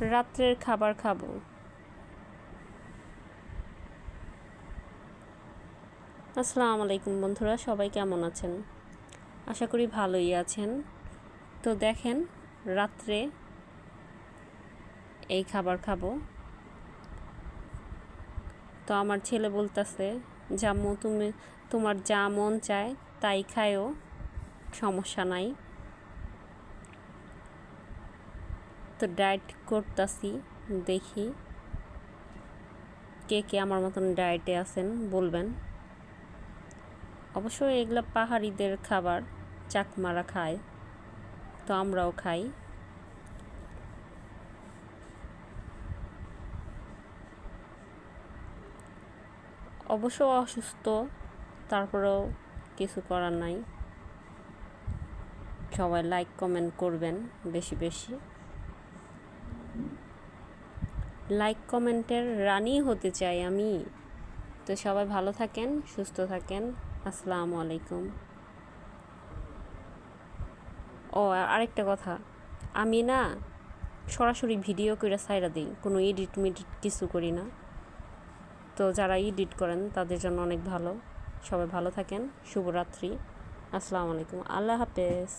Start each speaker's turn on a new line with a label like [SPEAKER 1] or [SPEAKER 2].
[SPEAKER 1] রাত্রের খাবার খাবো। আসসালামু আলাইকুম বন্ধুরা, সবাই কেমন আছেন? আশা করি ভালোই আছেন। তো দেখেন, রাত্রে এই খাবার খাবো। তো আমার ছেলে বলতেছে, জাম্মু তুমি তোমার যা মন চায় তাই খায়ও, সমস্যা নাই। তো ডায়েট করতেছি, দেখি কে কে আমার মতন ডায়েটে আছেন বলবেন। অবশ্যই এগুলো পাহাড়িদের খাবার, চাকমারা খায়, তো আমরাও খাই। অবশ্য অসুস্থ, তারপরেও কিছু করার নাই। সবাই লাইক কমেন্ট করবেন বেশি বেশি। লাইক কমেন্টের রানী হতে চাই আমি। তো সবাই ভালো থাকেন, সুস্থ থাকেন। আসসালামু আলাইকুম। ও আরেকটা কথা, আমি না সরাসরি ভিডিও করে ছাইড়া দিই, কোনো এডিট মেডিট কিছু করি না। তো যারা এডিট করেন তাদের জন্য অনেক ভালো। সবাই ভালো থাকেন, শুভরাত্রি। আসসালামু আলাইকুম, আল্লাহ হাফেজ।